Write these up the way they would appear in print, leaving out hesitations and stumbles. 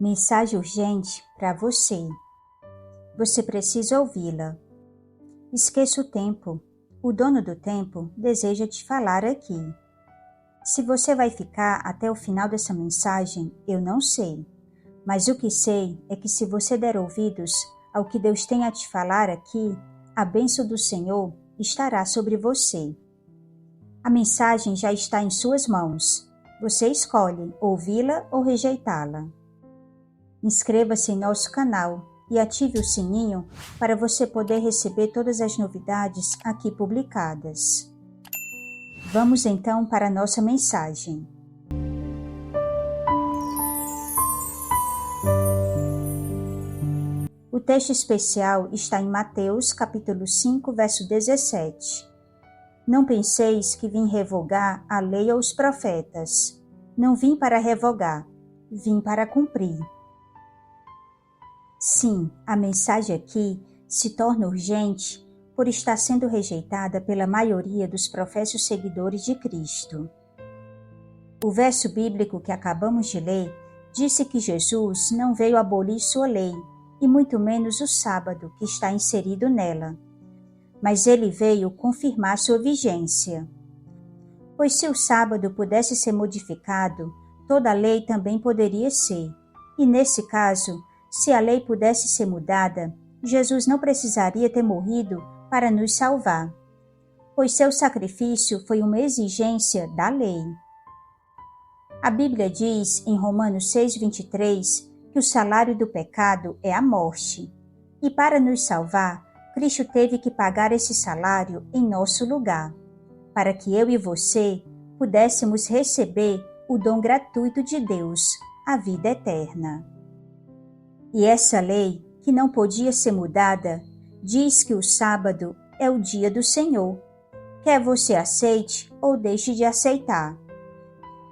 Mensagem urgente para você. Você precisa ouvi-la. Esqueça o tempo. O dono do tempo deseja te falar aqui. Se você vai ficar até o final dessa mensagem, eu não sei. Mas o que sei é que se você der ouvidos ao que Deus tem a te falar aqui, a bênção do Senhor estará sobre você. A mensagem já está em suas mãos. Você escolhe ouvi-la ou rejeitá-la. Inscreva-se em nosso canal e ative o sininho para você poder receber todas as novidades aqui publicadas. Vamos então para a nossa mensagem. O texto especial está em Mateus capítulo 5, verso 17. Não penseis que vim revogar a lei ou os profetas. Não vim para revogar, vim para cumprir. Sim, a mensagem aqui se torna urgente por estar sendo rejeitada pela maioria dos professos seguidores de Cristo. O verso bíblico que acabamos de ler disse que Jesus não veio abolir sua lei, e muito menos o sábado que está inserido nela, mas ele veio confirmar sua vigência. Pois se o sábado pudesse ser modificado, toda a lei também poderia ser, e nesse caso, se a lei pudesse ser mudada, Jesus não precisaria ter morrido para nos salvar, pois seu sacrifício foi uma exigência da lei. A Bíblia diz em Romanos 6:23 que o salário do pecado é a morte, e para nos salvar, Cristo teve que pagar esse salário em nosso lugar, para que eu e você pudéssemos receber o dom gratuito de Deus, a vida eterna. E essa lei, que não podia ser mudada, diz que o sábado é o dia do Senhor, quer você aceite ou deixe de aceitar.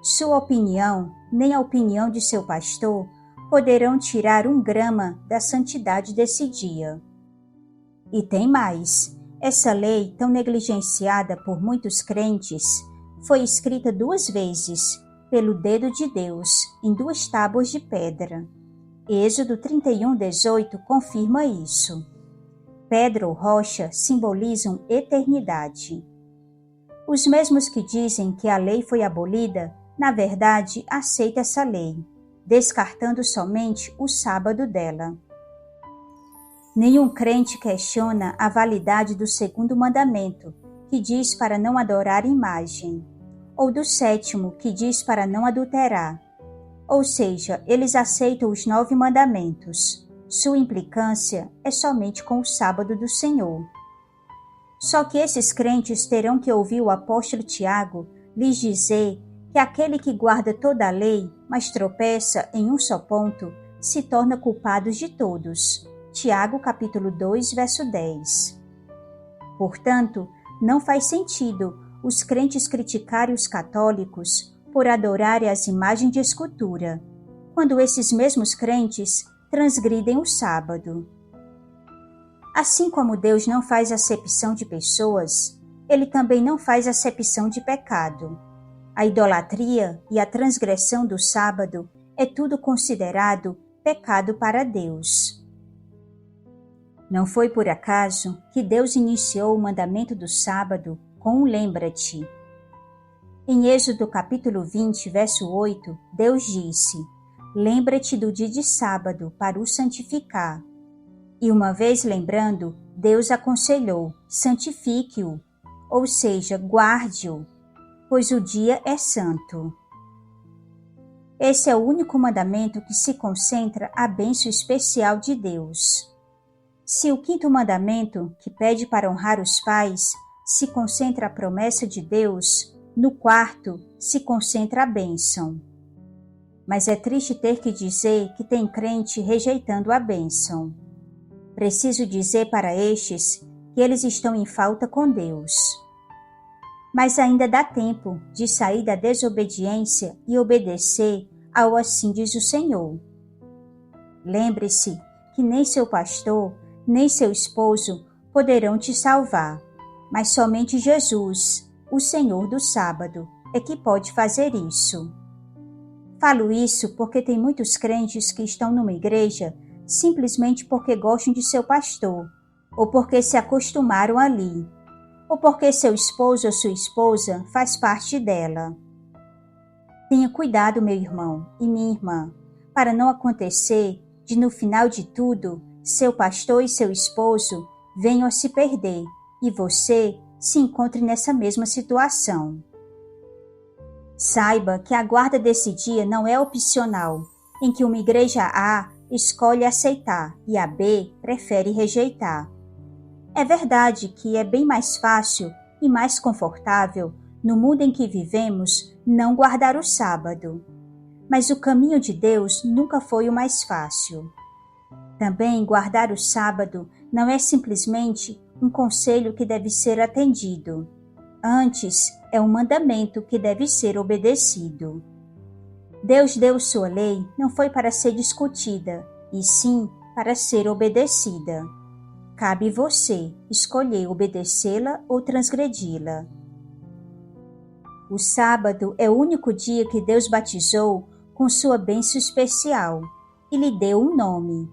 Sua opinião, nem a opinião de seu pastor, poderão tirar 1 grama da santidade desse dia. E tem mais, essa lei, tão negligenciada por muitos crentes, foi escrita 2 vezes, pelo dedo de Deus, em 2 tábuas de pedra. Êxodo 31:18 confirma isso. Pedra ou rocha simbolizam eternidade. Os mesmos que dizem que a lei foi abolida, na verdade, aceitam essa lei, descartando somente o sábado dela. Nenhum crente questiona a validade do 2º mandamento, que diz para não adorar imagem, ou do 7º, que diz para não adulterar. Ou seja, eles aceitam os 9 mandamentos. Sua implicância é somente com o sábado do Senhor. Só que esses crentes terão que ouvir o apóstolo Tiago lhes dizer que aquele que guarda toda a lei, mas tropeça em um só ponto, se torna culpado de todos. Tiago capítulo 2, verso 10. Portanto, não faz sentido os crentes criticarem os católicos por adorarem as imagens de escultura, quando esses mesmos crentes transgridem o sábado. Assim como Deus não faz acepção de pessoas, Ele também não faz acepção de pecado. A idolatria e a transgressão do sábado é tudo considerado pecado para Deus. Não foi por acaso que Deus iniciou o mandamento do sábado com um lembra-te. Em Êxodo capítulo 20, verso 8, Deus disse: lembra-te do dia de sábado para o santificar. E uma vez lembrando, Deus aconselhou: santifique-o, ou seja, guarde-o, pois o dia é santo. Esse é o único mandamento que se concentra a bênção especial de Deus. Se o 5º mandamento, que pede para honrar os pais, se concentra a promessa de Deus, no 4º se concentra a bênção. Mas é triste ter que dizer que tem crente rejeitando a bênção. Preciso dizer para estes que eles estão em falta com Deus. Mas ainda dá tempo de sair da desobediência e obedecer ao assim diz o Senhor. Lembre-se que nem seu pastor, nem seu esposo poderão te salvar, mas somente Jesus, o Senhor do sábado, é que pode fazer isso. Falo isso porque tem muitos crentes que estão numa igreja simplesmente porque gostam de seu pastor, ou porque se acostumaram ali, ou porque seu esposo ou sua esposa faz parte dela. Tenha cuidado, meu irmão e minha irmã, para não acontecer de, no final de tudo, seu pastor e seu esposo venham a se perder e você se encontre nessa mesma situação. Saiba que a guarda desse dia não é opcional, em que uma igreja A escolhe aceitar e a B prefere rejeitar. É verdade que é bem mais fácil e mais confortável, no mundo em que vivemos, não guardar o sábado. Mas o caminho de Deus nunca foi o mais fácil. Também guardar o sábado não é simplesmente um conselho que deve ser atendido. Antes, é um mandamento que deve ser obedecido. Deus deu sua lei não foi para ser discutida, e sim para ser obedecida. Cabe você escolher obedecê-la ou transgredi-la. O sábado é o único dia que Deus batizou com sua bênção especial e lhe deu um nome.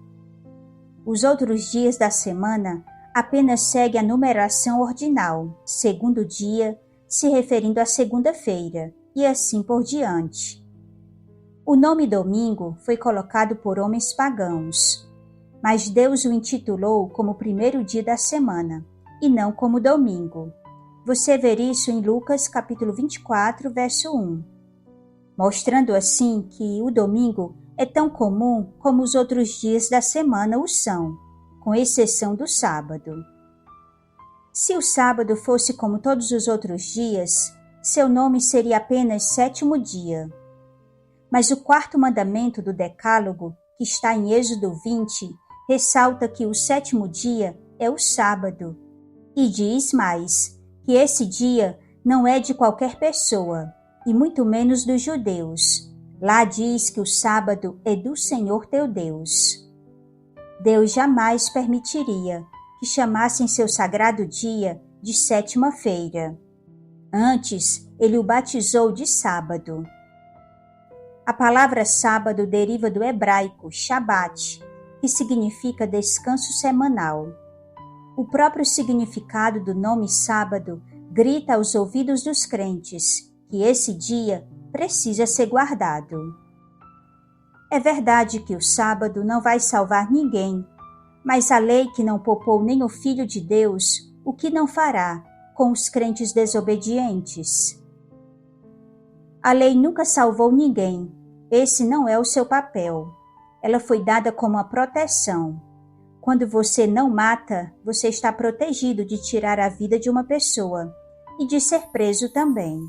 Os outros dias da semana apenas seguem a numeração ordinal, segundo dia, se referindo à segunda-feira, e assim por diante. O nome domingo foi colocado por homens pagãos, mas Deus o intitulou como o primeiro dia da semana, e não como domingo. Você vê isso em Lucas capítulo 24, verso 1, mostrando assim que o domingo é tão comum como os outros dias da semana o são, com exceção do sábado. Se o sábado fosse como todos os outros dias, seu nome seria apenas sétimo dia. Mas o quarto mandamento do Decálogo, que está em Êxodo 20, ressalta que o sétimo dia é o sábado, e diz mais, que esse dia não é de qualquer pessoa, e muito menos dos judeus. Lá diz que o sábado é do Senhor teu Deus. Deus jamais permitiria que chamassem seu sagrado dia de sétima-feira. Antes, ele o batizou de sábado. A palavra sábado deriva do hebraico Shabat, que significa descanso semanal. O próprio significado do nome sábado grita aos ouvidos dos crentes que esse dia precisa ser guardado. É verdade que o sábado não vai salvar ninguém, mas a lei que não poupou nem o Filho de Deus, o que não fará com os crentes desobedientes? A lei nunca salvou ninguém. Esse não é o seu papel. Ela foi dada como uma proteção. Quando você não mata, você está protegido de tirar a vida de uma pessoa e de ser preso também.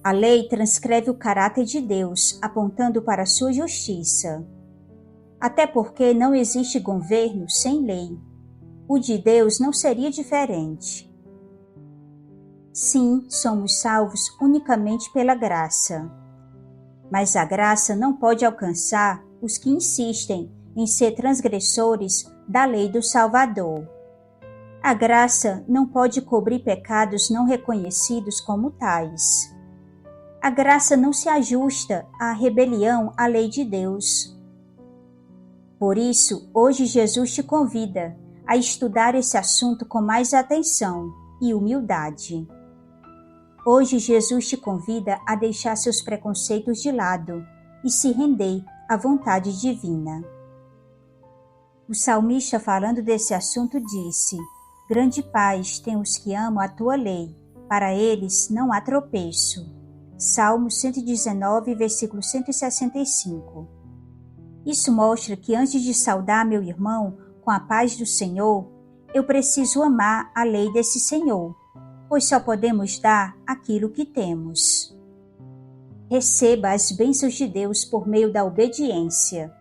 A lei transcreve o caráter de Deus, apontando para a sua justiça. Até porque não existe governo sem lei. O de Deus não seria diferente. Sim, somos salvos unicamente pela graça. Mas a graça não pode alcançar os que insistem em ser transgressores da lei do Salvador. A graça não pode cobrir pecados não reconhecidos como tais. A graça não se ajusta à rebelião à lei de Deus. Por isso, hoje Jesus te convida a estudar esse assunto com mais atenção e humildade. Hoje Jesus te convida a deixar seus preconceitos de lado e se render à vontade divina. O salmista, falando desse assunto, disse: Grande paz têm os que amam a tua lei, para eles não há tropeço. Salmo 119, versículo 165. Isso mostra que antes de saudar meu irmão com a paz do Senhor, eu preciso amar a lei desse Senhor, pois só podemos dar aquilo que temos. Receba as bênçãos de Deus por meio da obediência.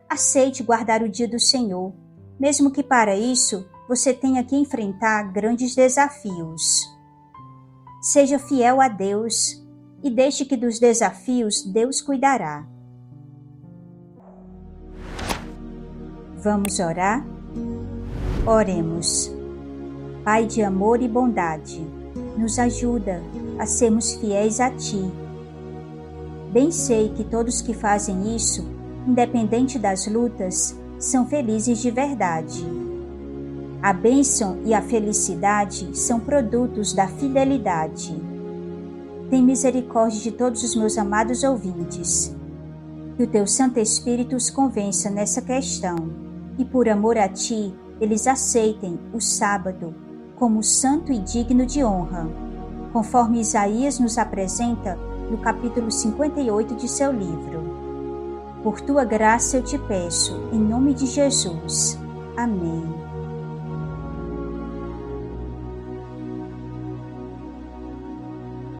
Aceite guardar o dia do Senhor, mesmo que para isso você tenha que enfrentar grandes desafios. Seja fiel a Deus e deixe que dos desafios Deus cuidará. Vamos orar? Oremos. Pai de amor e bondade, nos ajuda a sermos fiéis a Ti. Bem sei que todos que fazem isso, independente das lutas, são felizes de verdade. A bênção e a felicidade são produtos da fidelidade. Tem misericórdia de todos os meus amados ouvintes. Que o teu Santo Espírito os convença nessa questão e, por amor a ti, eles aceitem o sábado como santo e digno de honra, conforme Isaías nos apresenta no capítulo 58 de seu livro. Por tua graça eu te peço, em nome de Jesus. Amém.